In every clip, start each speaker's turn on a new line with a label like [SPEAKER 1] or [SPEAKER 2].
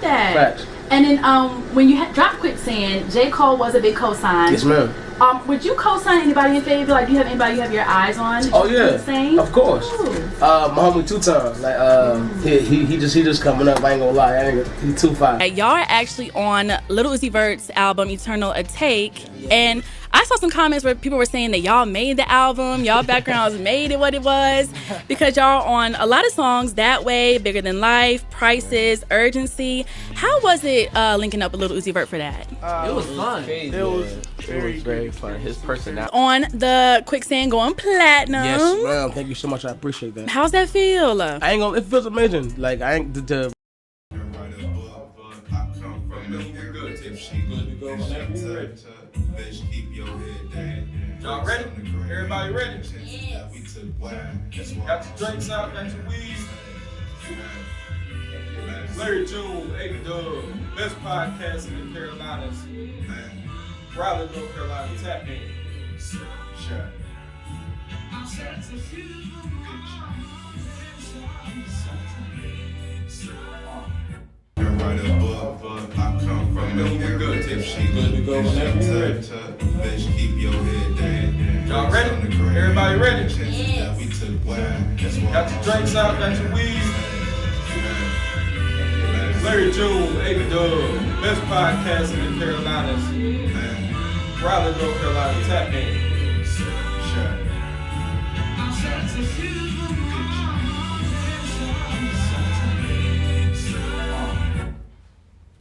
[SPEAKER 1] that.
[SPEAKER 2] Facts.
[SPEAKER 1] And then when you dropped Quicksand, J. Cole was a big cosign.
[SPEAKER 2] Yes, ma'am.
[SPEAKER 1] Would you co-sign anybody in favor? Like, do you have anybody you have your eyes on?
[SPEAKER 2] Oh yeah, of course.
[SPEAKER 1] Ooh.
[SPEAKER 2] My homie 2 Times. Like, he just coming up. I ain't gonna lie. He 2-5.
[SPEAKER 1] Y'all are actually on Lil Uzi Vert's album Eternal A Take, and I saw some comments where people were saying that y'all made the album, y'all backgrounds made it what it was, because y'all are on a lot of songs, That Way, Bigger Than Life, Prices, Urgency. How was it linking up with Lil Uzi Vert for that?
[SPEAKER 3] It was fun.
[SPEAKER 4] It was very fun. His personality.
[SPEAKER 1] On the Quicksand going platinum.
[SPEAKER 2] Yes, ma'am. Thank you so much. I appreciate that.
[SPEAKER 1] How's that feel?
[SPEAKER 2] I ain't gonna. It feels amazing. Like I ain't the.
[SPEAKER 5] Y'all ready? Everybody ready? Yes. Got your drinks out, got your weed. Larry June, Ayeee Dubb, best podcast in the Carolinas. Raleigh, North Carolina, tap in. Sure.
[SPEAKER 6] Right above, I come from the good. If she good to go whenever you're ready. Bitch, keep your head down.
[SPEAKER 5] Y'all ready? Everybody ready?
[SPEAKER 6] Yes. We took
[SPEAKER 5] got your drinks out, got your weed. Larry June, Ayeee Dubb, best podcast in the Carolinas. Raleigh, North Carolina, tap in.
[SPEAKER 6] Sure.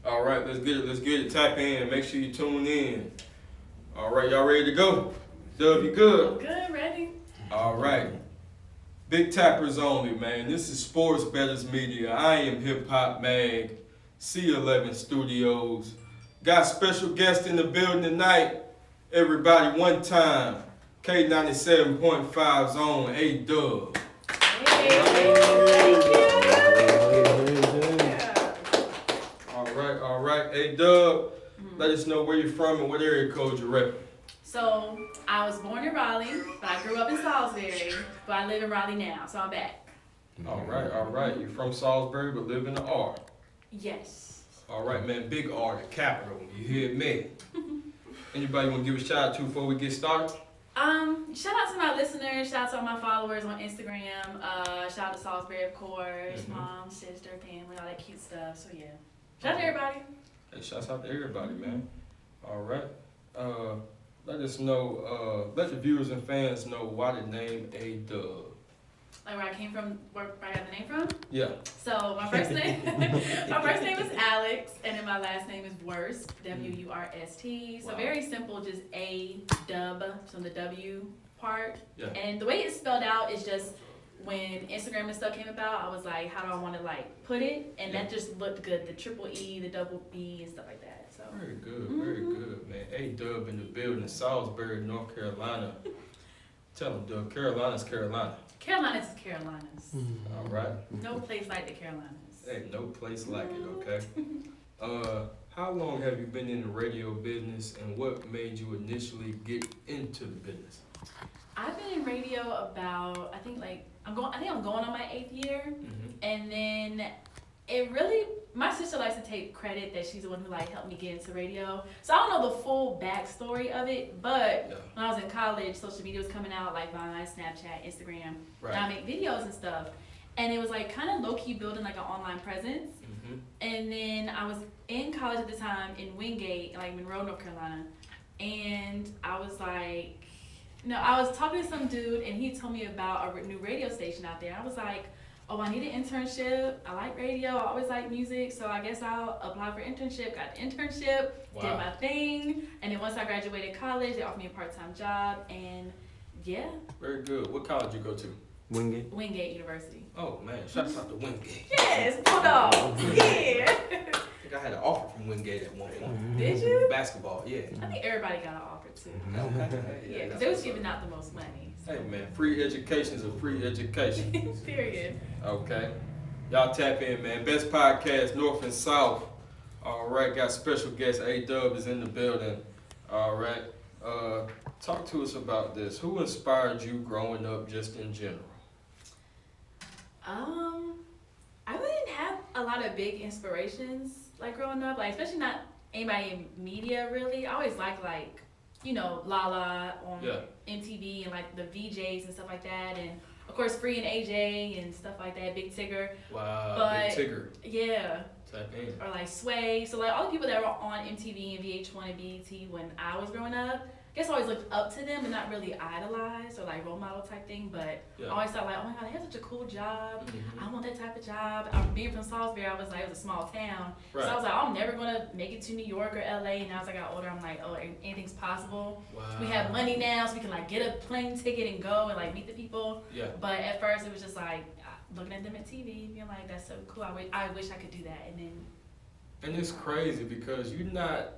[SPEAKER 5] All right, let's get it. Tap in. Make sure you tune in. All right, y'all ready to go? Dub, you good?
[SPEAKER 1] Good, ready.
[SPEAKER 5] All right. Big tappers only, man. This is Sports Bettors Media. I am Hip Hop Mag, C11 Studios. Got special guest in the building tonight. Everybody, one time. K97.5's own Ayeee Dubb. All right. Ayeee Dubb, let us know where you're from and what area code you're repping.
[SPEAKER 1] So, I was born in Raleigh, but I grew up in Salisbury, but I live in Raleigh now, so I'm back.
[SPEAKER 5] All right. You're from Salisbury, but live in the R.
[SPEAKER 1] Yes.
[SPEAKER 5] All right, man. Big R, the capital. You hear me? Anybody want to give a shout out to before we get started?
[SPEAKER 1] Shout out to my listeners, shout out to all my followers on Instagram, shout out to Salisbury, of course, mom, sister, family, all that cute stuff, so yeah. Shout out to everybody.
[SPEAKER 5] Hey, shouts out to everybody, man. All right. Let us know, let the viewers and fans know why the name Ayeee Dubb.
[SPEAKER 1] Like where I came from, where I got the name from?
[SPEAKER 5] Yeah.
[SPEAKER 1] So my first name, is Alex, and then my last name is Wurst, W-U-R-S-T. So very simple, just Ayeee Dubb, so the W part.
[SPEAKER 5] Yeah.
[SPEAKER 1] And the way it's spelled out is just when Instagram and stuff came about, I was like, how do I want to like put it? And that just looked good, the triple E, the double B, and stuff like that. So
[SPEAKER 5] Very good, man. Ayeee Dubb in the building, Salisbury, North Carolina. Tell them, Dubb, Carolina's Carolina.
[SPEAKER 1] Carolinas is Carolinas.
[SPEAKER 5] All right.
[SPEAKER 1] No place like the Carolinas.
[SPEAKER 5] Hey, no place like it, okay? How long have you been in the radio business, and what made you initially get into the business?
[SPEAKER 1] I've been in radio about, I think I'm going on my 8th year, and then it really, my sister likes to take credit that she's the one who like helped me get into radio. So I don't know the full backstory of it, but when I was in college, social media was coming out like Vine, Snapchat, Instagram, and I make videos and stuff. And it was like kind of low-key building like an online presence. And then I was in college at the time in Wingate, like Monroe, North Carolina, and I was like, I was talking to some dude, and he told me about a new radio station out there. I was like, oh, I need an internship. I like radio. I always like music, so I guess I'll apply for internship. Got the internship, did my thing, and then once I graduated college, they offered me a part-time job, and yeah.
[SPEAKER 5] Very good. What college you go to?
[SPEAKER 4] Wingate.
[SPEAKER 1] Wingate University.
[SPEAKER 5] Oh man, shouts out to Wingate.
[SPEAKER 1] Yes, Bulldogs. Yeah.
[SPEAKER 5] I think I had an offer from Wingate at one point.
[SPEAKER 1] Did you?
[SPEAKER 5] Basketball, yeah.
[SPEAKER 1] I think everybody got an offer too.
[SPEAKER 5] Okay.
[SPEAKER 1] Yeah, because they was giving out the most money. So.
[SPEAKER 5] Hey man, free education is a free education.
[SPEAKER 1] Period.
[SPEAKER 5] Okay. Y'all tap in, man. Best podcast, North and South. All right, got special guest Ayeee Dubb is in the building. All right. Talk to us about this. Who inspired you growing up just in general?
[SPEAKER 1] I really didn't have a lot of big inspirations. like growing up, like especially not anybody in media really. I always liked like, you know, Lala on MTV and like the VJs and stuff like that, and of course Free and AJ and stuff like that, Big Tigger.
[SPEAKER 5] Wow,
[SPEAKER 1] but,
[SPEAKER 5] Big Tigger.
[SPEAKER 1] Yeah.
[SPEAKER 5] Type in.
[SPEAKER 1] Or like Sway. So like all the people that were on MTV and VH1 and BET when I was growing up, I guess I always looked up to them and not really idolized or like role model type thing, but I always thought like, oh my god, they have such a cool job. I want that type of job. Being from Salisbury, I was like, it was a small town. So I was like, I'm never gonna make it to New York or LA. And now as I got older, I'm like, oh, anything's possible.
[SPEAKER 5] Wow.
[SPEAKER 1] We have money now, so we can like get a plane ticket and go and like meet the people. Yeah. But at first it was just like looking at them at TV, being like, that's so cool. I wish I could do that.
[SPEAKER 5] And it's crazy because you're not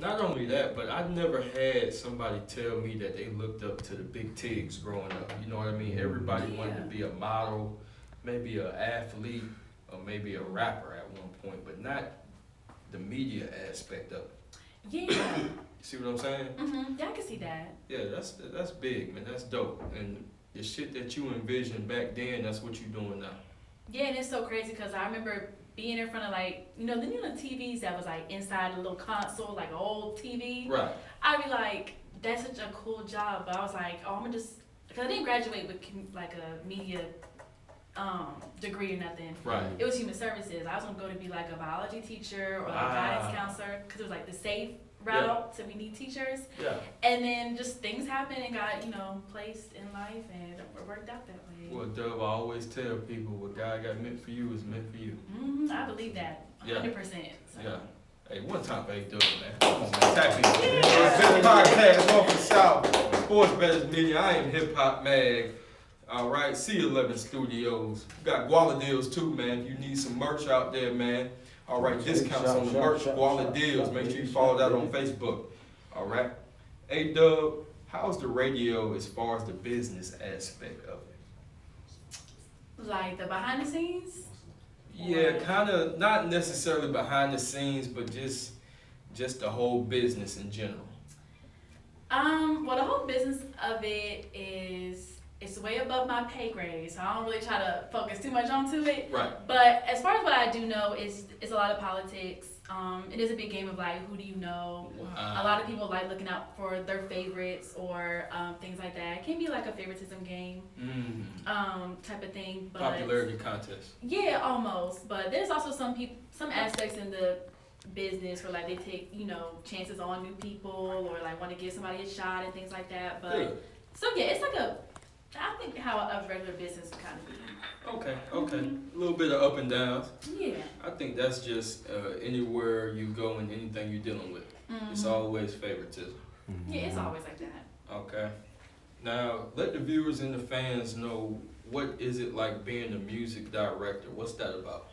[SPEAKER 5] only that, but I never had somebody tell me that they looked up to the big Tigs growing up. You know what I mean? Everybody wanted to be a model, maybe an athlete, or maybe a rapper at one point, but not the media aspect of it.
[SPEAKER 1] Yeah.
[SPEAKER 5] See what I'm saying?
[SPEAKER 1] Yeah, I can see that.
[SPEAKER 5] Yeah, that's big, man. That's dope. And the shit that you envisioned back then, that's what you're doing now.
[SPEAKER 1] Yeah, and it's so crazy because I remember being in front of like, you know, the TVs that was like inside a little console, like an old TV.
[SPEAKER 5] Right.
[SPEAKER 1] I'd be like, that's such a cool job. But I was like, oh, I'm gonna just, because I didn't graduate with like a media degree or nothing.
[SPEAKER 5] Right.
[SPEAKER 1] It was human services. I was gonna go to be like a biology teacher or like a guidance counselor because it was like the safe route, so we need teachers. Yeah. And then just things happened and got, you know, placed in life and it worked out that way.
[SPEAKER 5] Well, Dubb, I always tell people what God got meant for you is meant for you.
[SPEAKER 1] I believe that, 100%. So.
[SPEAKER 5] Yeah. Hey, one time for Ayeee Dubb, man. Come on, man. Tap in. Best podcast off the South. Sports Betters Media. I am Hip Hop Mag. All right, C11 Studios. We got Guala deals too, man. If you need some merch out there, man. All right, discounts on the merch, Guala deals. Make sure you follow that on Facebook. All right. Ayeee Dubb, how's the radio as far as the business aspect of it?
[SPEAKER 1] Like the behind the scenes?
[SPEAKER 5] Yeah, kind of, not necessarily behind the scenes, but just the whole business in general.
[SPEAKER 1] Well, the whole business of it it's way above my pay grade, so I don't really try to focus too much onto it.
[SPEAKER 5] Right.
[SPEAKER 1] But as far as what I do know, it's a lot of politics. It is a big game of like, who do you know? Wow. A lot of people like looking out for their favorites or things like that. It can be like a favoritism game type of thing. But
[SPEAKER 5] popularity contest.
[SPEAKER 1] Yeah, almost. But there's also some aspects in the business where like they take, you know, chances on new people or like want to give somebody a shot and things like that. But so yeah, it's like I think how a regular business would kind of be.
[SPEAKER 5] Okay. A little bit of up and downs.
[SPEAKER 1] Yeah.
[SPEAKER 5] I think that's just anywhere you go and anything you're dealing with. It's always favoritism.
[SPEAKER 1] Yeah, it's always like that.
[SPEAKER 5] Okay. Now, let the viewers and the fans know, what is it like being a music director? What's that about?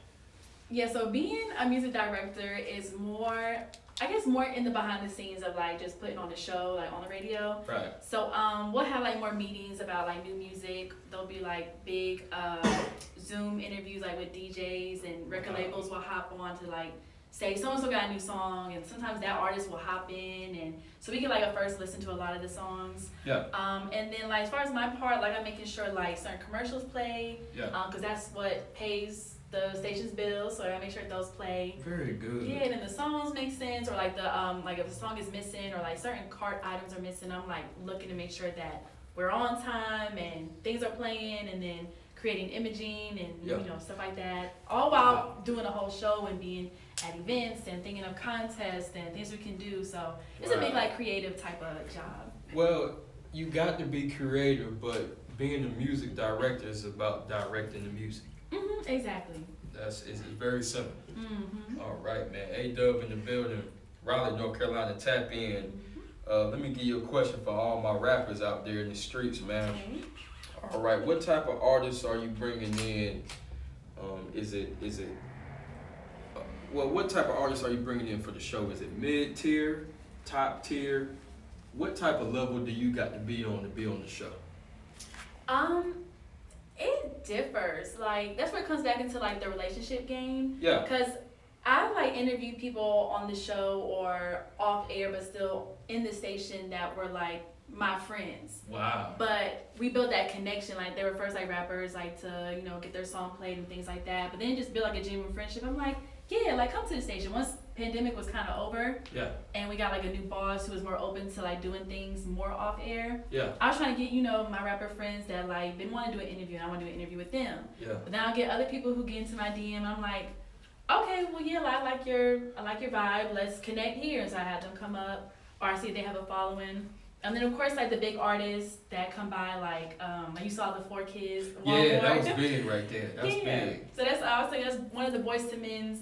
[SPEAKER 5] Yeah,
[SPEAKER 1] so being a music director is more, I guess, more in the behind the scenes of like just putting on the show, like on the radio.
[SPEAKER 5] Right.
[SPEAKER 1] So we'll have like more meetings about like new music. There'll be like big Zoom interviews like with DJs and record labels will hop on to like say so-and-so got a new song, and sometimes that artist will hop in, and so we get like a first listen to a lot of the songs.
[SPEAKER 5] Yeah.
[SPEAKER 1] And then like as far as my part, like I'm making sure like certain commercials play. Yeah. Because that's what pays the station's bills, so I make sure those play.
[SPEAKER 5] Very good.
[SPEAKER 1] Yeah, and then the songs make sense, or like the like if the song is missing or like certain cart items are missing, I'm like looking to make sure that we're on time and things are playing, and then creating imaging and you know, stuff like that, all while doing a whole show and being at events and thinking of contests and things we can do. So it's a big like creative type of job.
[SPEAKER 5] Well, you got to be creative, but being a music director is about directing the music.
[SPEAKER 1] Exactly.
[SPEAKER 5] It's very simple. All right, man. Ayeee Dubb in the building, Raleigh, North Carolina. Tap in. Let me give you a question for all my rappers out there in the streets, man. All right, what type of artists are you bringing in? Well, what type of artists are you bringing in for the show? Is it mid-tier, top tier? What type of level do you got to be on the show?
[SPEAKER 1] It differs. Like that's where it comes back into like the relationship game.
[SPEAKER 5] Yeah.
[SPEAKER 1] Because I like interviewed people on the show or off air, but still in the station that were like my friends.
[SPEAKER 5] Wow.
[SPEAKER 1] But we built that connection. Like they were first like rappers, like to, you know, get their song played and things like that. But then just build like a genuine friendship. I'm like, yeah, like come to the station. Once pandemic was kind of over,
[SPEAKER 5] Yeah.
[SPEAKER 1] and we got like a new boss who was more open to like doing things more off air.
[SPEAKER 5] Yeah.
[SPEAKER 1] I was trying to get, you know, my rapper friends that like been wanting to do an interview, and I want to do an interview with them.
[SPEAKER 5] Yeah.
[SPEAKER 1] But then I'll get other people who get into my DM, and I'm like, okay, well yeah, I like your vibe. Let's connect here. And so I had them come up, or I see if they have a following. And then of course like the big artists that come by, like you saw the 4 Kids.
[SPEAKER 5] Yeah, that was big right there. That's big.
[SPEAKER 1] So I was thinking that's one of the Boyz II Men's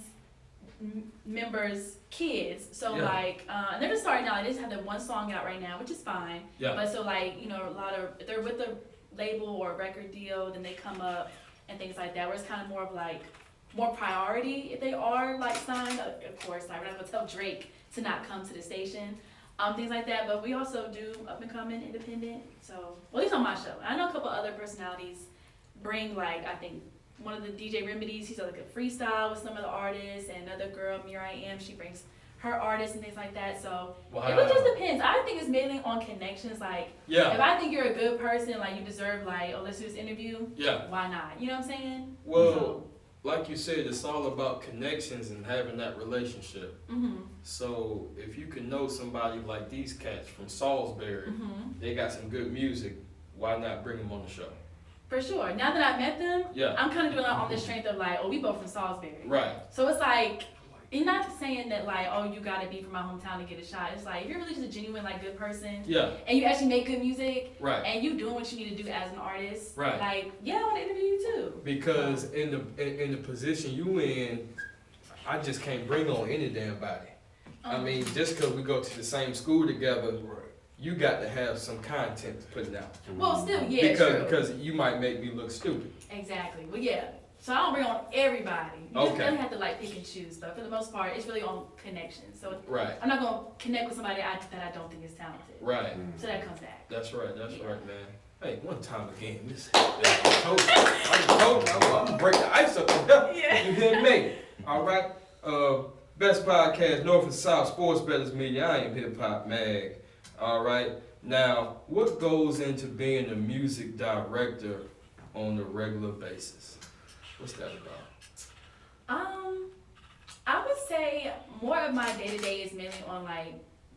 [SPEAKER 1] members' kids. So like, and they're just starting out. They just have that one song out right now, which is fine.
[SPEAKER 5] Yeah.
[SPEAKER 1] But so like, you know, a lot of, if they're with a label or a record deal, then they come up and things like that, where it's kind of more of like, more priority if they are like signed. Of course, like we're not gonna tell Drake to not come to the station. Things like that, but we also do up and coming independent. So, well, at least on my show. I know a couple other personalities bring, like, I think one of the DJ Remedies, he's like a freestyle with some of the artists, and another girl, IAM, she brings her artists and things like that. So it really just depends. I think it's mainly on connections. Like, if I think you're a good person, like you deserve, like, oh, let's do this interview.
[SPEAKER 5] Yeah.
[SPEAKER 1] Why not? You know what I'm saying?
[SPEAKER 5] Well, like you said, it's all about connections and having that relationship.
[SPEAKER 1] Mm-hmm.
[SPEAKER 5] So if you can know somebody like these cats from Salisbury, they got some good music, why not bring them on the show?
[SPEAKER 1] For sure. Now that I met them, I'm kind of doing it on the strength of like, oh, we both from Salisbury.
[SPEAKER 5] Right.
[SPEAKER 1] So it's like, you're not saying that like, oh, you gotta be from my hometown to get a shot. It's like, if you're really just a genuine, like, good person, and you actually make good music, and you doing what you need to do as an artist, like, yeah, I want to interview you too.
[SPEAKER 5] Because in the position you in, I just can't bring on any damn body. I mean, just because we go to the same school together, you got to have some content to put out.
[SPEAKER 1] Well, still, yeah,
[SPEAKER 5] because you might make me look stupid.
[SPEAKER 1] Exactly. Well, yeah. So I don't bring on everybody. You just really have to like pick and choose, but for the most part, it's really on connections. So I'm not gonna connect with somebody that I don't think is talented.
[SPEAKER 5] Right.
[SPEAKER 1] So that comes back.
[SPEAKER 5] That's right, man. Hey, one time again, this I'm gonna break the ice up in here.
[SPEAKER 1] Yeah.
[SPEAKER 5] You hear me? All right. Best podcast, North and South, Sports Betters Media. I am Hip Hop Mag. All right. Now, what goes into being a music director on a regular basis? What's that about?
[SPEAKER 1] I would say more of my day-to-day is mainly on like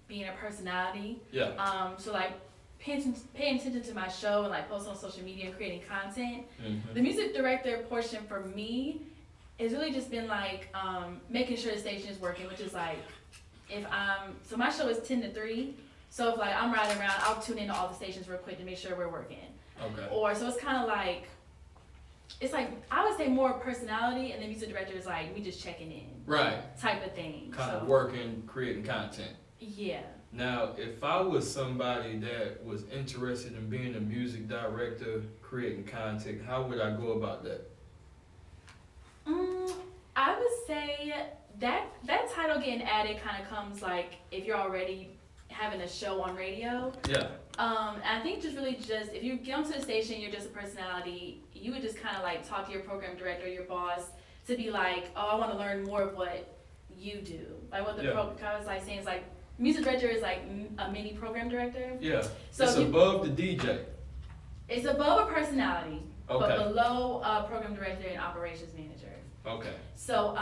[SPEAKER 1] being a personality.
[SPEAKER 5] Yeah.
[SPEAKER 1] So like paying attention to my show and like posting on social media and creating content. The music director portion for me has really just been like making sure the station is working, which is like so my show is 10 to 3. So if like I'm riding around, I'll tune into all the stations real quick to make sure we're working.
[SPEAKER 5] Okay.
[SPEAKER 1] Or so it's kind of like, it's like, I would say more personality, and the music director is like, we just checking in.
[SPEAKER 5] Right.
[SPEAKER 1] Type of thing.
[SPEAKER 5] Kind of working, creating content.
[SPEAKER 1] Yeah.
[SPEAKER 5] Now, if I was somebody that was interested in being a music director, creating content, how would I go about that?
[SPEAKER 1] I would say that title getting added kind of comes like if you're already having a show on radio.
[SPEAKER 5] Yeah.
[SPEAKER 1] I think if you get onto the station, you're just a personality, you would just kind of like talk to your program director, your boss, to be like, oh, I want to learn more of what you do. Like what the program, I was like saying, it's like, music director is like a mini program director.
[SPEAKER 5] Yeah.
[SPEAKER 1] So
[SPEAKER 5] it's above the DJ.
[SPEAKER 1] It's above a personality,
[SPEAKER 5] but
[SPEAKER 1] below a program director and operations manager.
[SPEAKER 5] Okay.
[SPEAKER 1] So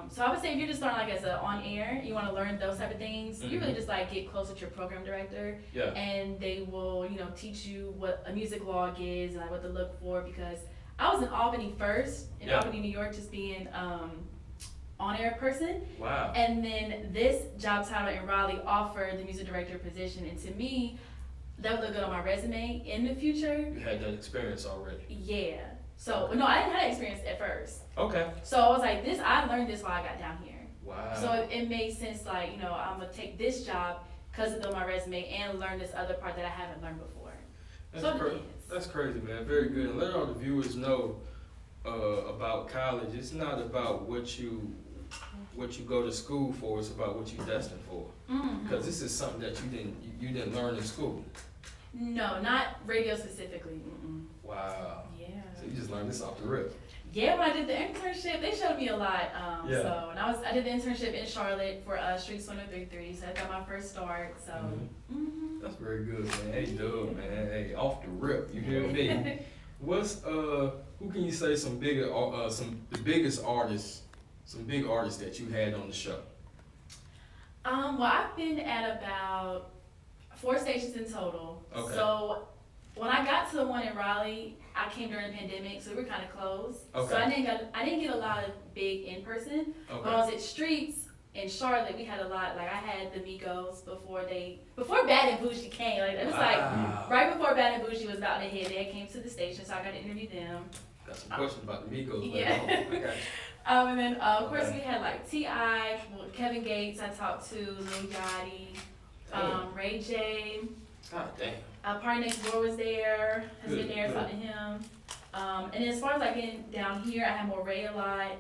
[SPEAKER 1] so I would say if you're just starting like as a on air, you want to learn those type of things, you really just like get close with your program director, and they will, you know, teach you what a music log is and like what to look for, because I was in Albany first, Albany, New York, just being on air person.
[SPEAKER 5] Wow. And
[SPEAKER 1] then this job title in Raleigh offered the music director position, and to me, that would look good on my resume in the future.
[SPEAKER 5] You had that experience already.
[SPEAKER 1] Yeah. So, no, I didn't have that experience at first.
[SPEAKER 5] Okay.
[SPEAKER 1] So I was like, I learned this while I got down here.
[SPEAKER 5] Wow.
[SPEAKER 1] So it made sense, like, you know, I'm going to take this job because it's on my resume and learn this other part that I haven't learned before.
[SPEAKER 5] That's crazy, man. Very good. And let all the viewers know about college. It's not about what you go to school for. It's about what you're destined for. Because this is something that you didn't learn in school.
[SPEAKER 1] No, not radio specifically.
[SPEAKER 5] Wow.
[SPEAKER 1] Yeah.
[SPEAKER 5] So you just learned this off the rip.
[SPEAKER 1] Yeah, when I did the internship, they showed me a lot.
[SPEAKER 5] Yeah.
[SPEAKER 1] So, and I did the internship in Charlotte for Streets 103.3, so I got my first start. So.
[SPEAKER 5] That's very good, man. Hey, Dubb, man. Hey, off the rip. You hear me? What's who can you say the biggest artists some big artists that you had on the show?
[SPEAKER 1] Well, I've been at about 4 stations in total.
[SPEAKER 5] Okay.
[SPEAKER 1] So when I got to the one in Raleigh, I came during the pandemic, so we were kind of closed.
[SPEAKER 5] Okay.
[SPEAKER 1] So I didn't get a lot of big in person.
[SPEAKER 5] Okay.
[SPEAKER 1] When I was at Streets in Charlotte, we had a lot. Like I had the Migos before Bad and Bougie came. Like it was like right before Bad and Bougie was about to hit. They came to the station, so I got to interview them.
[SPEAKER 5] Got some questions about the Migos later
[SPEAKER 1] Yeah.
[SPEAKER 5] on. I got you.
[SPEAKER 1] And then of course
[SPEAKER 5] Okay.
[SPEAKER 1] we had like T.I., Kevin Gates. I talked to Lil Yachty, Ray J.
[SPEAKER 5] God damn.
[SPEAKER 1] Party Next Door was there. Has been
[SPEAKER 5] Good,
[SPEAKER 1] there.
[SPEAKER 5] good.
[SPEAKER 1] Talked to him. And as far as like getting down here, I had Moray a lot.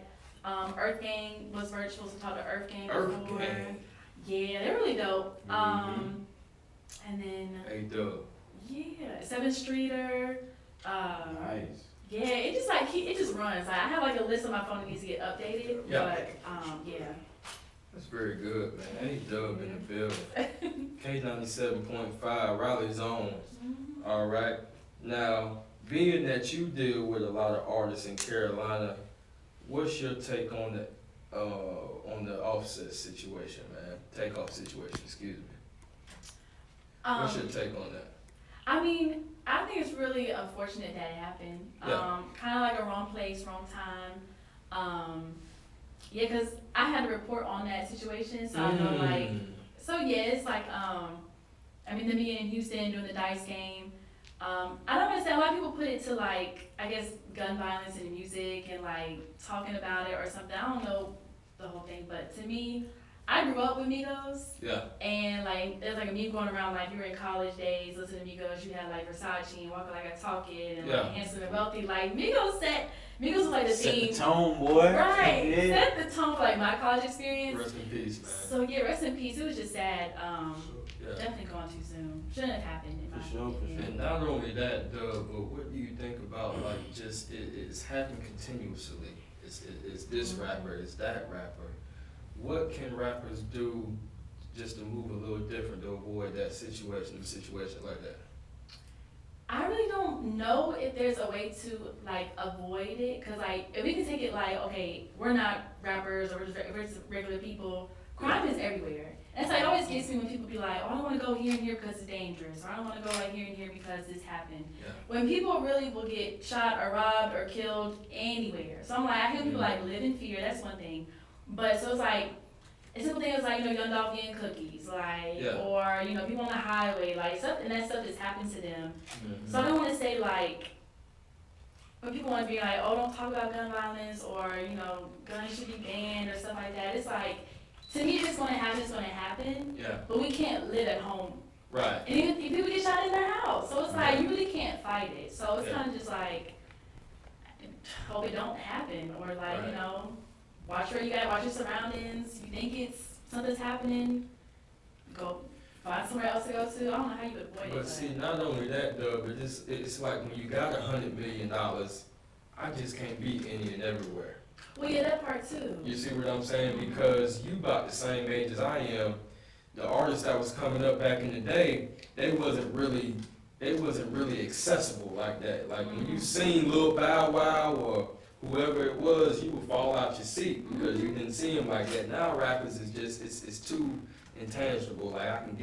[SPEAKER 1] Earth Gang was virtual, so talked to Earth Gang
[SPEAKER 5] Earth
[SPEAKER 1] before.
[SPEAKER 5] Gang.
[SPEAKER 1] Yeah, they're really dope.
[SPEAKER 5] Mhm.
[SPEAKER 1] And then
[SPEAKER 5] Ayeee Dubb.
[SPEAKER 1] yeah, 7th Streeter.
[SPEAKER 2] Nice.
[SPEAKER 1] Yeah, it just like it just runs. Like, I have like a list on my phone that needs to get updated.
[SPEAKER 5] Yeah.
[SPEAKER 1] But yeah.
[SPEAKER 5] That's very good, man. Ayeee Dubb in the building. K97.5, Raleigh's own. All right. Now, being that you deal with a lot of artists in Carolina, what's your take on the offset situation, man? Takeoff situation, excuse me. What's your take on that?
[SPEAKER 1] I mean, I think it's really unfortunate that it happened.
[SPEAKER 5] Yeah.
[SPEAKER 1] Kind of like a wrong place, wrong time. Yeah, cause I had to report on that situation, so I know like. So yeah, it's like I mean, them being in Houston doing the Dice game. I don't understand. A lot of people put it to like, I guess, gun violence in the music and like talking about it or something. I don't know the whole thing, but to me, I grew up with Migos.
[SPEAKER 5] Yeah.
[SPEAKER 1] And like, there's like a meme going around like you were in college days, listening to Migos. You had like Versace and Walking Like a Talkin' and
[SPEAKER 5] Yeah.
[SPEAKER 1] like Handsome and Wealthy. Like Migos was like the
[SPEAKER 2] Set the
[SPEAKER 1] theme.
[SPEAKER 2] tone, boy.
[SPEAKER 1] Right.
[SPEAKER 2] Yeah.
[SPEAKER 1] Set the tone for like my college experience.
[SPEAKER 5] Rest in peace, man.
[SPEAKER 1] So yeah, rest in peace. It was just sad.
[SPEAKER 5] Yeah.
[SPEAKER 1] Definitely gone too soon. Shouldn't have happened in my
[SPEAKER 2] For sure, for
[SPEAKER 1] opinion.
[SPEAKER 5] And not only that, Doug, but what do you think about like just it's happening continuously? It's this rapper, it's that rapper. What can rappers do just to move a little different to avoid that situation, a situation like that?
[SPEAKER 1] I really don't know if there's a way to like avoid it, cause like if we can take it like, okay, we're not rappers or we're just regular people. Crime is everywhere. And so it always gets me when people be like, oh, I don't want to go here and here because it's dangerous, or I don't want to go like here and here because this happened.
[SPEAKER 5] Yeah.
[SPEAKER 1] When people really will get shot or robbed or killed anywhere. So I'm like, I hear people like live in fear. That's one thing. But so it's like, a simple thing is like, Young Dolph getting cookies, like,
[SPEAKER 5] Yeah.
[SPEAKER 1] or, people on the highway, like, stuff, and that stuff just happens to them.
[SPEAKER 5] Mm-hmm.
[SPEAKER 1] So I don't want to say, like, when people want to be like, oh, don't talk about gun violence, or, guns should be banned, or stuff like that. It's like, to me, if it's going to happen, it's going to happen.
[SPEAKER 5] Yeah.
[SPEAKER 1] But we can't live at home.
[SPEAKER 5] Right.
[SPEAKER 1] And even if people get shot in their house. So it's like, you really can't fight it. So it's
[SPEAKER 5] Yeah.
[SPEAKER 1] kind of just like, hope it don't happen, or like,
[SPEAKER 5] Right.
[SPEAKER 1] watch where you gotta watch your surroundings. You think something's happening, go find somewhere else to go to. I don't know how you would avoid it.
[SPEAKER 5] But see, not only that, Doug, but it's like when you got $100 million, I just can't be any and everywhere.
[SPEAKER 1] Well, yeah, that part too.
[SPEAKER 5] You see what I'm saying? Because you about the same age as I am. The artists that was coming up back in the day, they wasn't really accessible like that. Like when you seen Lil Bow Wow or whoever it was, you would fall out your seat because you didn't see him like that. Now rappers is just it's too intangible. Like I can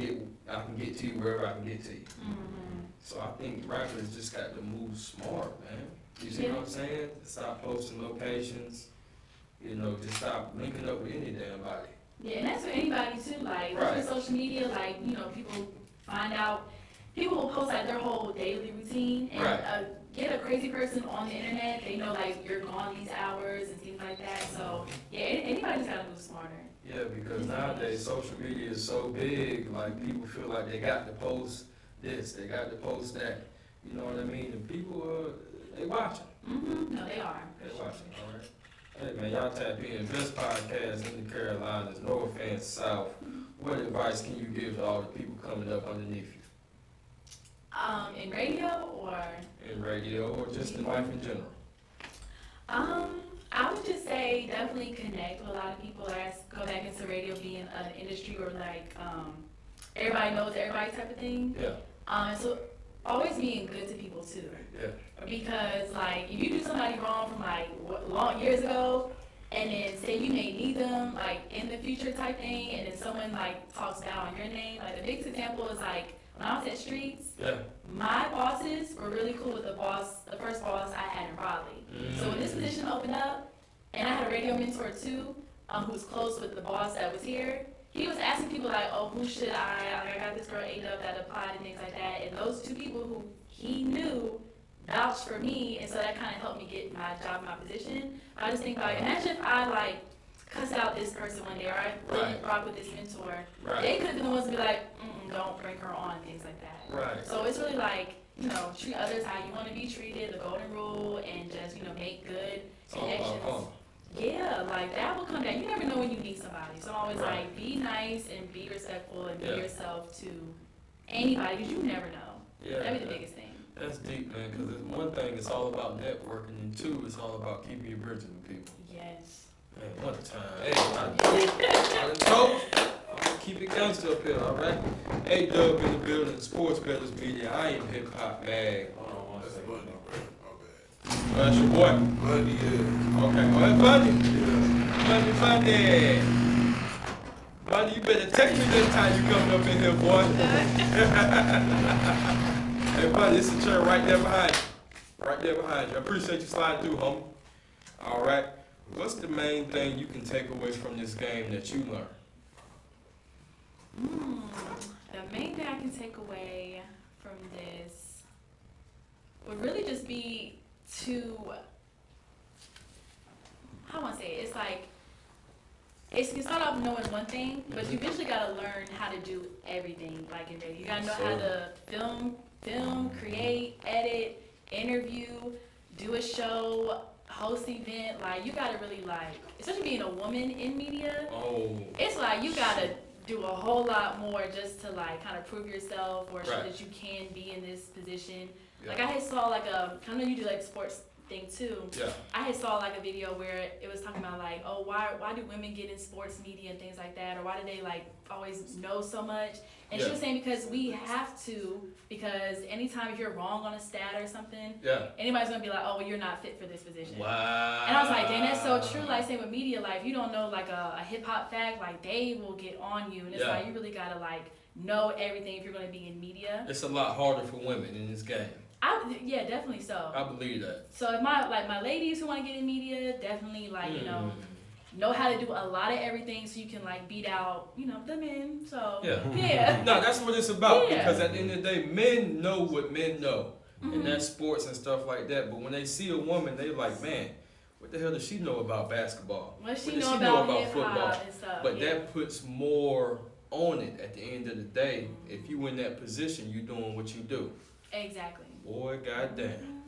[SPEAKER 5] get to you wherever I can get to you.
[SPEAKER 1] Mm-hmm.
[SPEAKER 5] So I think rappers just got to move smart, man. You see what I'm saying? Stop posting locations. Just stop linking up with any damn body.
[SPEAKER 1] Yeah, and that's for anybody too. Like with social media, like people find out. People will post like their whole daily routine and get a crazy person on the internet. They know like you're gone these hours and things like that. So yeah, anybody's gotta move smarter.
[SPEAKER 5] Yeah, because nowadays social media is so big, like people feel like they got to post this, they got to post that. You know what I mean? And people they watching.
[SPEAKER 1] Mm-hmm. No, they are.
[SPEAKER 5] They watching, all right. Hey man, y'all tap in. Best podcast in the Carolinas, North and South. What advice can you give to all the people coming up underneath you?
[SPEAKER 1] In radio or?
[SPEAKER 5] In radio or just in life in general?
[SPEAKER 1] I would just say definitely connect with a lot of people. Like I go back into radio being an industry where like everybody knows everybody type of thing.
[SPEAKER 5] Yeah.
[SPEAKER 1] So always being good to people too.
[SPEAKER 5] Yeah.
[SPEAKER 1] Because like if you do somebody wrong from like long years ago, and then say you may need them like in the future type thing, and then someone like talks down on your name. Like the biggest example is like when I was at Streets, my bosses were really cool with the first boss I had in Raleigh. So when this position opened up, and I had a radio mentor too, who was close with the boss that was here, he was asking people like, oh, who should I got this girl Ayeee Dubb that applied and things like that, and those two people who he knew vouched for me, and so that kind of helped me get my job, my position. I just think like, imagine if I like cussed out this person one day, or I really rock with this mentor. They could have been the ones to be like, don't bring her on, things like that. So it's really like, you know, treat others how you want to be treated, the golden rule, and just, you know, make good connections. Yeah, like that will come down. You never know when you meet somebody. So I'm always like, be nice and be respectful and be yourself to anybody, because you never know. That'd be the biggest thing.
[SPEAKER 5] That's deep, man, because one thing, it's all about networking, and two, it's all about keeping you bridging with people.
[SPEAKER 1] Yes.
[SPEAKER 5] Man, one time. Hey, I told you. I'm going to keep it gangster up here, all right? Ayeee Dubb in the building, Sports Betters Media. I am Hip Hop Mag.
[SPEAKER 6] That's Bundy, bro.
[SPEAKER 5] Oh, that's your boy?
[SPEAKER 6] Bundy, yeah.
[SPEAKER 5] Okay, oh, that's Bundy.
[SPEAKER 6] Yeah.
[SPEAKER 5] Bundy. Bundy, you better text me this time you coming up in here, boy. Hey, Bundy, it's a chair right there behind you. Right there behind you. I appreciate you sliding through, homie. All right. What's the main thing you can take away from this game that you learned?
[SPEAKER 1] The main thing I can take away from this would really just be to, how do I say it? It's like, you can start off knowing one thing, but you eventually gotta learn how to do everything. Like in radio, you gotta know how to film, create, edit, interview, do a show, host event. Like you gotta really like, especially being a woman in media. It's like you gotta do a whole lot more just to like kind of prove yourself or show that you can be in this position. Like I had saw like I know you do like sports thing too. I had saw like a video where it was talking about like, oh, why do women get in sports media and things like that, or why do they like always know so much? And she was saying because we have to, because anytime if you're wrong on a stat or something, anybody's gonna be like, oh, well, you're not fit for this position.
[SPEAKER 5] Wow.
[SPEAKER 1] And I was like, dang, that's so true. Like same with media, like if you don't know like a hip hop fact, like they will get on you, and it's like you really gotta like know everything if you're gonna be in media. It's
[SPEAKER 5] a lot harder for women in this game.
[SPEAKER 1] Yeah, definitely so.
[SPEAKER 5] I believe that.
[SPEAKER 1] So if my ladies who want to get in media, definitely like, you know how to do a lot of everything so you can like beat out, you know, the men. So
[SPEAKER 5] No, that's what it's about, because at the end of the day, men know what men know. And that's sports and stuff like that. But when they see a woman, they like, man, what the hell does she know about basketball?
[SPEAKER 1] What does she know about
[SPEAKER 5] football?
[SPEAKER 1] And stuff,
[SPEAKER 5] but that puts more on it at the end of the day. If you in that position, you doing what you do.
[SPEAKER 1] Exactly.
[SPEAKER 5] Boy, goddamn.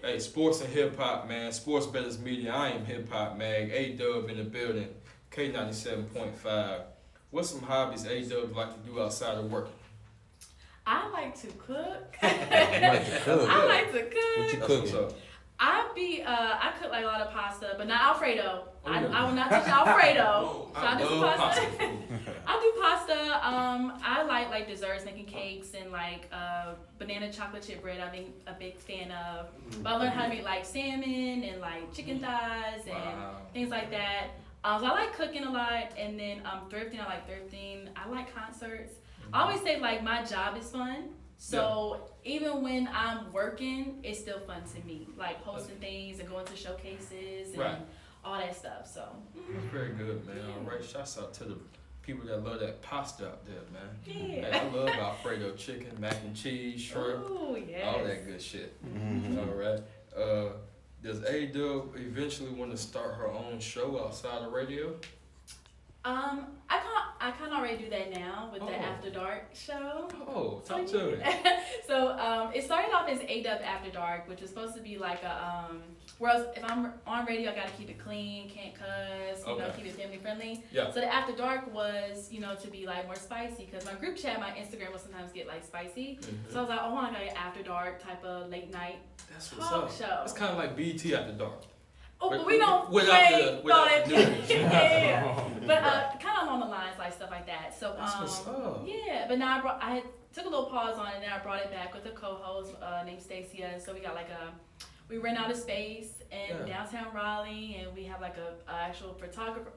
[SPEAKER 5] Hey, sports and hip hop, man. Sports Betters Media. I am Hip Hop Mag. Ayeee Dubb in the building. K97.5. What's some hobbies Ayeee Dubb like to do outside of work?
[SPEAKER 1] I like to cook.
[SPEAKER 4] I
[SPEAKER 1] like to cook.
[SPEAKER 4] What you cooking?
[SPEAKER 1] I cook like a lot of pasta, but not Alfredo. I will not touch Alfredo. So I do some pasta. I do pasta. I like desserts, making cakes, and like banana chocolate chip bread. I've been a big fan of. But I learned how to make like salmon and like chicken thighs and things like that. So I like cooking a lot, and then thrifting. I like thrifting. I like concerts. I always say like my job is fun. So even when I'm working, it's still fun to me, like hosting things and going to showcases and all that stuff. So
[SPEAKER 5] that's very good, man. All right, shouts out to the people that love that pasta out there, man.
[SPEAKER 1] Yeah.
[SPEAKER 5] Hey, I love Alfredo chicken, mac and cheese, shrimp, all that good shit. All right. Does Ayeee Dubb eventually want to start her own show outside of radio?
[SPEAKER 1] I kind of already do that now with the After Dark show.
[SPEAKER 5] Oh, talk to me.
[SPEAKER 1] So it started off as Ayeee Dubb After Dark, which is supposed to be like a whereas if I'm on radio, I gotta keep it clean, can't cuss, you know, keep it family friendly. So the After Dark was, you know, to be like more spicy, because my group chat, my Instagram will sometimes get like spicy. So I was like, I want like an After Dark type of late night talk show.
[SPEAKER 5] It's kind of like BET After Dark.
[SPEAKER 1] Oh, but we don't play without the but kind of along the lines, like stuff like that. So but now I took a little pause on it, and then I brought it back with a co-host named Stacia. So we got like we rent out a space in
[SPEAKER 5] Yeah.
[SPEAKER 1] downtown Raleigh, and we have like a actual photographer,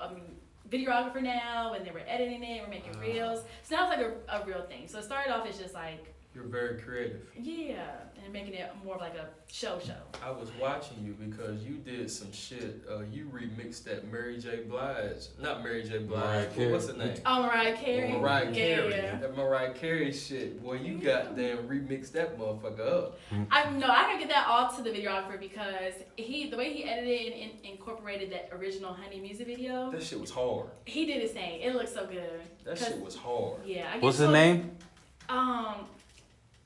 [SPEAKER 1] videographer now, and then we're editing it, we're making reels. So now it's like a real thing. So it started off as just like,
[SPEAKER 5] You're very creative.
[SPEAKER 1] yeah, and making it more of like a show.
[SPEAKER 5] I was watching you because you did some shit. You remixed that not Mary J. Blige, but what's her name?
[SPEAKER 1] Oh, Mariah Carey.
[SPEAKER 5] Mariah Carey.
[SPEAKER 1] Yeah.
[SPEAKER 5] That Mariah Carey shit. Boy, you goddamn remixed that motherfucker up.
[SPEAKER 1] I gotta get that all to the videographer because the way he edited it and incorporated that original Honey music video,
[SPEAKER 5] That shit was hard.
[SPEAKER 1] he did his thing. It looks so good.
[SPEAKER 5] That shit was hard.
[SPEAKER 1] Yeah.
[SPEAKER 4] What's his name?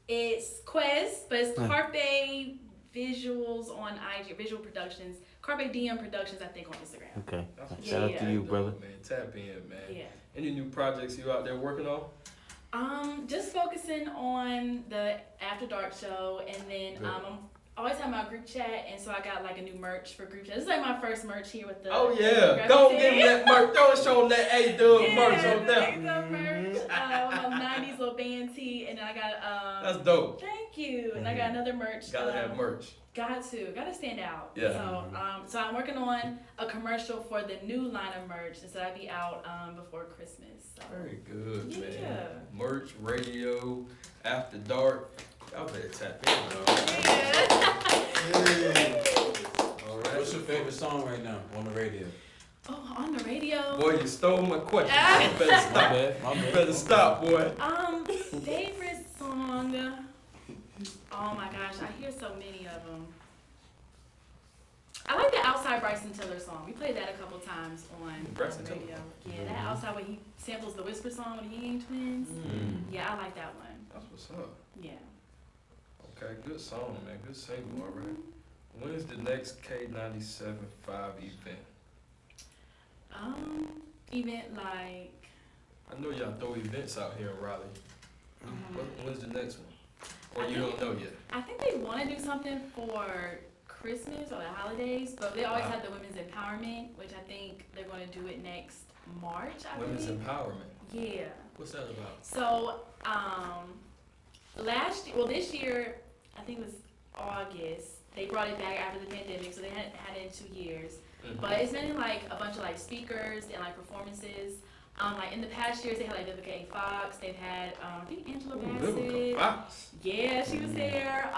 [SPEAKER 1] It's Quez, but it's Carpe Visuals on IG, Visual Productions. Carpe DM Productions, I think, on Instagram.
[SPEAKER 4] Okay.
[SPEAKER 5] That's
[SPEAKER 4] Shout out to you, brother.
[SPEAKER 5] Man, tap in, man.
[SPEAKER 1] Yeah.
[SPEAKER 5] Any new projects you out there working on?
[SPEAKER 1] Just focusing on the After Dark show, and then I'm always have my group chat, and so I got like a new merch for group chat. This is like my first merch here with the.
[SPEAKER 5] Oh yeah, go give me that merch. Don't show them that Ayeee Dubb merch on them.
[SPEAKER 1] Yeah, merch. My 90s little band tee, and then I got
[SPEAKER 5] That's dope.
[SPEAKER 1] Thank you, and I got another merch.
[SPEAKER 5] Gotta have merch.
[SPEAKER 1] Gotta stand out.
[SPEAKER 5] Yeah.
[SPEAKER 1] So I'm working on a commercial for the new line of merch, and so that'll be out before Christmas. So.
[SPEAKER 5] Very good, man.
[SPEAKER 1] Yeah.
[SPEAKER 5] Merch, radio, After Dark. Y'all better tap in, dog. All right.
[SPEAKER 4] What's your favorite song right now on the radio?
[SPEAKER 1] Oh, on the radio.
[SPEAKER 5] Boy, you stole my question. You better stop. You better stop, boy.
[SPEAKER 1] Favorite song. Oh my gosh, I hear so many of them. I like the Outside Bryson Tiller song. We played that a couple times on
[SPEAKER 5] Bryson
[SPEAKER 1] the radio.
[SPEAKER 5] Tiller.
[SPEAKER 1] Yeah, that Outside when he samples the Whisper song with the Ying Twins. Yeah, I like that one.
[SPEAKER 5] That's what's up.
[SPEAKER 1] Yeah.
[SPEAKER 5] Okay, good song, man. Good single, all right. When's the next K97.5 event?
[SPEAKER 1] Event like.
[SPEAKER 5] I know y'all throw events out here in Raleigh. When's the next one? Or you don't know yet?
[SPEAKER 1] I think they want to do something for Christmas or the holidays, but they always have the women's empowerment, which I think they're going to do it next March.
[SPEAKER 5] Women's empowerment.
[SPEAKER 1] Yeah.
[SPEAKER 5] What's that about?
[SPEAKER 1] So, this year, I think it was August. They brought it back after the pandemic, so they hadn't had it in 2 years. But it's been like a bunch of like speakers and like performances. Like in the past years, they had like Vivica A. Fox. They've had I think Angela Bassett.
[SPEAKER 5] Vivica Fox.
[SPEAKER 1] Yeah, she was there.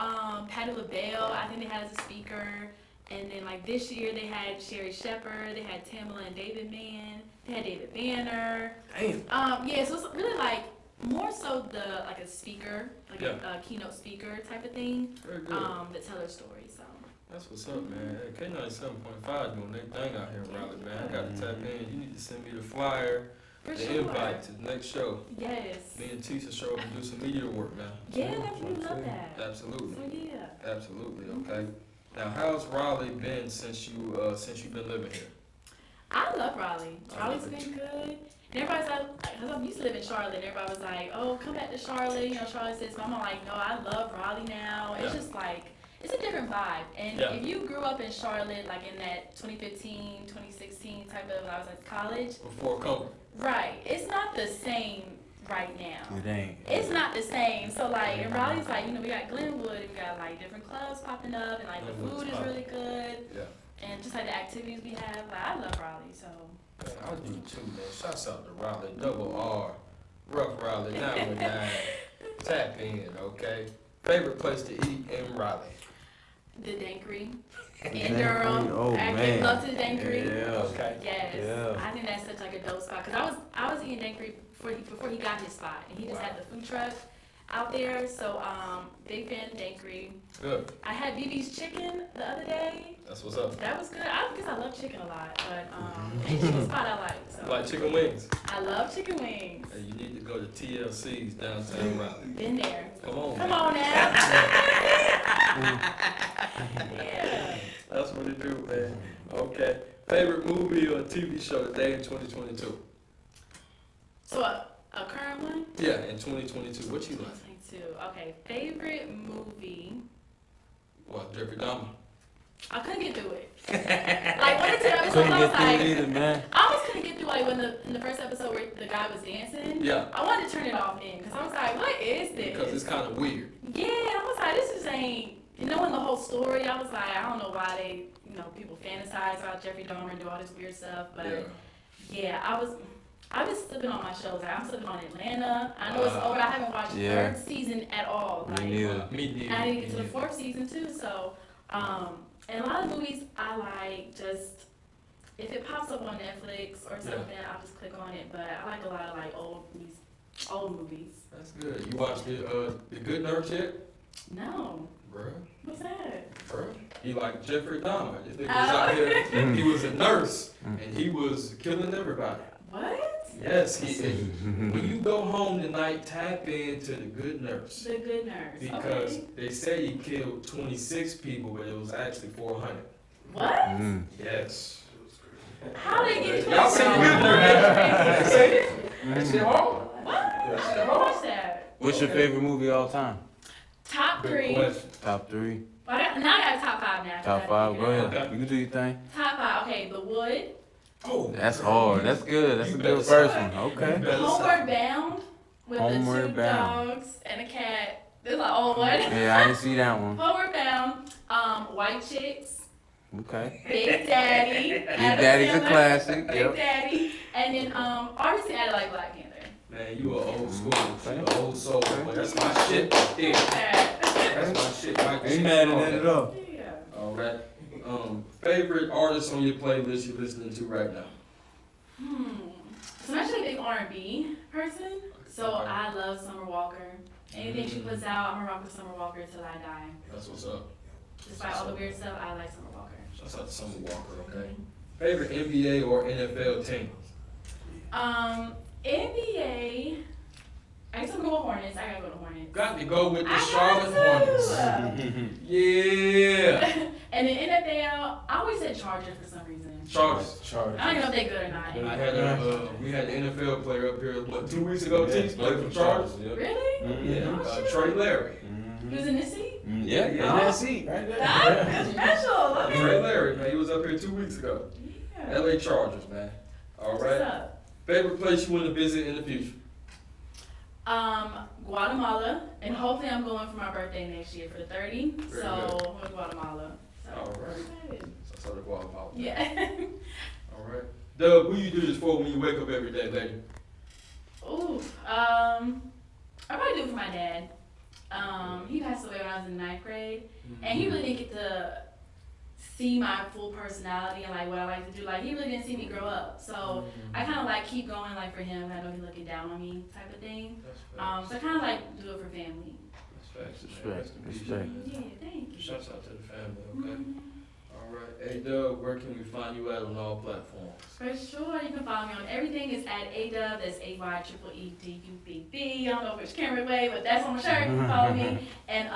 [SPEAKER 1] Patti LaBelle, I think they had as a speaker. And then like this year, they had Sherry Shepherd. They had Tamala and David Mann. They had David Banner.
[SPEAKER 5] Damn.
[SPEAKER 1] Yeah, so it's really like more so like a speaker, like a keynote speaker type of thing.
[SPEAKER 5] Very good.
[SPEAKER 1] That tell her story. So.
[SPEAKER 5] That's what's up, man. Hey, K97.5 doing their thing out here in Raleigh, man. I got to tap in. You need to send me the flyer, the invite to the next show.
[SPEAKER 1] Yes.
[SPEAKER 5] Me and Tisha show up and do some media work, man.
[SPEAKER 1] Yeah, definitely love that.
[SPEAKER 5] Absolutely.
[SPEAKER 1] So yeah.
[SPEAKER 5] Absolutely. Okay. Now, how's Raleigh been since you've been living here?
[SPEAKER 1] I love Raleigh. Raleigh's been good. And everybody's like, because I used to live in Charlotte, and everybody was like, oh, come back to Charlotte. You know, Charlotte says, but I'm like, no, I love Raleigh now. It's just like, it's a different vibe. And if you grew up in Charlotte, like in that 2015, 2016 type of, when I was at college.
[SPEAKER 5] Before COVID.
[SPEAKER 1] Right. It's not the same right now.
[SPEAKER 4] It ain't.
[SPEAKER 1] It's not the same. So like, in Raleigh's like, you know, we got Glenwood, and we got like different clubs popping up, and like the food is really good.
[SPEAKER 5] Yeah.
[SPEAKER 1] And just like the activities we have, like I love Raleigh, so.
[SPEAKER 5] Man, I do too, man. Shouts out to Raleigh, double R, Rough Raleigh, 919. Tap in, okay? Favorite place to eat in Raleigh?
[SPEAKER 1] The Dankery in Durham.
[SPEAKER 4] Oh,
[SPEAKER 1] I
[SPEAKER 4] man.
[SPEAKER 1] love to the Dankery.
[SPEAKER 4] Yeah.
[SPEAKER 5] Okay.
[SPEAKER 1] Yes.
[SPEAKER 4] Yeah.
[SPEAKER 1] I think that's such like a dope spot. Cause I was eating Dankery before he got his spot, and he just had the food truck out there. So big fan of Dankery.
[SPEAKER 5] Good.
[SPEAKER 1] I had BB's chicken the other day.
[SPEAKER 5] That's what's up.
[SPEAKER 1] That was good. I guess I love chicken a lot, but it's a chicken spot I like. So.
[SPEAKER 5] Like chicken wings?
[SPEAKER 1] I love chicken wings.
[SPEAKER 5] Hey, you need to go to TLC's downtown Raleigh.
[SPEAKER 1] Been there.
[SPEAKER 5] Come on.
[SPEAKER 1] Come
[SPEAKER 5] man.
[SPEAKER 1] on now. Yeah.
[SPEAKER 5] That's what it do, man. Okay. Favorite movie or TV show today in 2022?
[SPEAKER 1] So a current one?
[SPEAKER 5] Yeah, in 2022. What you like?
[SPEAKER 1] 2022. Okay. Favorite movie.
[SPEAKER 5] What, Jeffrey Dahmer?
[SPEAKER 1] I couldn't get through it. Like one or two episodes,
[SPEAKER 4] Couldn't
[SPEAKER 1] I was
[SPEAKER 4] get through
[SPEAKER 1] like,
[SPEAKER 4] it either, man.
[SPEAKER 1] I almost couldn't get through like when in the first episode where the guy was dancing.
[SPEAKER 5] Yeah.
[SPEAKER 1] I wanted to turn it off because I was like, what is this?
[SPEAKER 5] Because it's kind of weird.
[SPEAKER 1] Yeah, I was like, this just ain't and knowing the whole story, I was like, I don't know why they, people fantasize about Jeffrey Dahmer and do all this weird stuff, but yeah, I've been slipping on my shows. Like, I'm slipping on Atlanta. I know it's over. I haven't watched the third season at all. Like,
[SPEAKER 4] Me neither.
[SPEAKER 1] I didn't get to the fourth season too. So, and a lot of movies I like just, if it pops up on Netflix or something, I'll just click on it. But I like a lot of like old movies.
[SPEAKER 5] That's good. You watched the Good Nurse yet?
[SPEAKER 1] No.
[SPEAKER 5] Bruh.
[SPEAKER 1] What's that?
[SPEAKER 5] Bruh. He like Jeffrey Dahmer. This nigga was out here. He was a nurse and he was killing everybody.
[SPEAKER 1] What?
[SPEAKER 5] Yes, when you go home tonight, tap into the Good Nurse.
[SPEAKER 1] The Good Nurse.
[SPEAKER 5] Because they say he killed 26 people, but it was actually 400.
[SPEAKER 1] What?
[SPEAKER 5] Yes.
[SPEAKER 1] How they get
[SPEAKER 5] Y'all seen the Good Nurse? Say it. That shit hard.
[SPEAKER 1] What? I watch that.
[SPEAKER 4] What's your favorite movie of all time?
[SPEAKER 1] Top
[SPEAKER 5] Good
[SPEAKER 1] 3.
[SPEAKER 5] question.
[SPEAKER 4] Top 3.
[SPEAKER 1] Now I got top 5 now.
[SPEAKER 4] Top 5. Go ahead.
[SPEAKER 5] Okay.
[SPEAKER 4] You can do your thing.
[SPEAKER 1] Top 5. Okay, The Wood.
[SPEAKER 5] Oh,
[SPEAKER 4] That's hard. That's good. That's
[SPEAKER 5] You
[SPEAKER 4] a
[SPEAKER 5] better
[SPEAKER 4] good first
[SPEAKER 5] stop.
[SPEAKER 4] one. Okay.
[SPEAKER 1] Homeward Bound with the
[SPEAKER 4] Homeward
[SPEAKER 1] 2
[SPEAKER 4] Bound.
[SPEAKER 1] dogs and a cat. It's like, oh, what?
[SPEAKER 4] Yeah, I didn't see that one.
[SPEAKER 1] Homeward Bound. White Chicks.
[SPEAKER 4] Okay.
[SPEAKER 1] Big Daddy.
[SPEAKER 4] Big Daddy's a classic.
[SPEAKER 1] Big
[SPEAKER 4] Yep.
[SPEAKER 1] Daddy. And then obviously I like Black Panther.
[SPEAKER 5] man, you are old school. You an old soul. But that's my shit right there. That's my shit right there.
[SPEAKER 4] Ain't mad at that at all.
[SPEAKER 1] Yeah.
[SPEAKER 5] All right. Favorite artist on your playlist you're listening to right now?
[SPEAKER 1] So I'm actually a big R&B person. So I love Summer Walker. Anything she puts out, I'm gonna rock with Summer Walker till I die.
[SPEAKER 5] That's what's up.
[SPEAKER 1] Despite all the weird stuff, I like Summer Walker.
[SPEAKER 5] Shouts out to Summer Walker, okay? Favorite NBA or NFL team?
[SPEAKER 1] NBA. I guess I'm going with Hornets. I gotta go to Hornets.
[SPEAKER 5] Got to go with the
[SPEAKER 1] I
[SPEAKER 5] Charlotte
[SPEAKER 1] got
[SPEAKER 5] Hornets.
[SPEAKER 1] to.
[SPEAKER 5] Yeah.
[SPEAKER 1] And in NFL, I always said Chargers for some reason.
[SPEAKER 5] Chargers.
[SPEAKER 1] I don't even know if they're good or not.
[SPEAKER 5] I had we had an NFL player up here, 2 weeks ago, T, played for Chargers.
[SPEAKER 1] Really?
[SPEAKER 5] Yeah,
[SPEAKER 1] Oh, shit.
[SPEAKER 5] Trey Larry.
[SPEAKER 1] He was in this seat?
[SPEAKER 4] Yeah,
[SPEAKER 5] Yeah.
[SPEAKER 4] that's it. Right there.
[SPEAKER 1] That's special. Okay.
[SPEAKER 5] Trey Larry, man, he was up here 2 weeks ago.
[SPEAKER 1] Yeah.
[SPEAKER 5] LA Chargers, man. All
[SPEAKER 1] What's
[SPEAKER 5] right.
[SPEAKER 1] up?
[SPEAKER 5] Favorite place you want to visit in the future?
[SPEAKER 1] Guatemala, and hopefully I'm going for my birthday next year for the 30.
[SPEAKER 5] Very
[SPEAKER 1] So
[SPEAKER 5] good.
[SPEAKER 1] I'm going to Guatemala. So
[SPEAKER 5] All right.
[SPEAKER 1] I'm excited.
[SPEAKER 5] So I Guatemala.
[SPEAKER 1] Yeah.
[SPEAKER 5] All right. Doug, who you do this for when you wake up every day, lady?
[SPEAKER 1] Ooh. I probably do it for my dad. He passed away when I was in 9th grade, and he really didn't get to see my full personality and like what I like to do. Like he really didn't see me grow up, so I kind of like keep going like for him. I know he's looking down on me type of thing.
[SPEAKER 5] That's
[SPEAKER 1] So I kind of like do it for family.
[SPEAKER 5] That's facts.
[SPEAKER 4] Respect.
[SPEAKER 1] Yeah, thank you.
[SPEAKER 5] Shouts out to the family, okay? All right. Hey, Doug, where can we find you at on all platforms?
[SPEAKER 1] For sure, you can follow me on everything. It's at Ayeee Dubb. That's AYEEDUBB. I don't know which camera way, but that's on my shirt. You can follow me and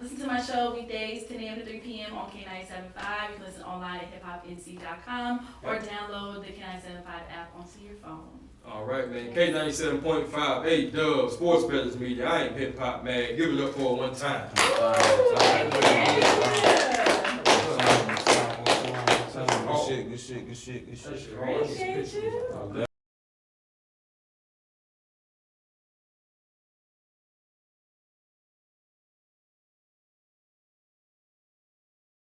[SPEAKER 1] listen to my show weekdays 10 a.m. to 3 p.m. on K97.5. You can listen online at hiphopnc.com or download the K97.5 app onto your phone.
[SPEAKER 5] All right, man. K97.5, Ayeee Dubb, Sports Betters Media. I am Hip Hop Man. Give it up for one time.
[SPEAKER 4] Good shit.
[SPEAKER 1] Appreciate you.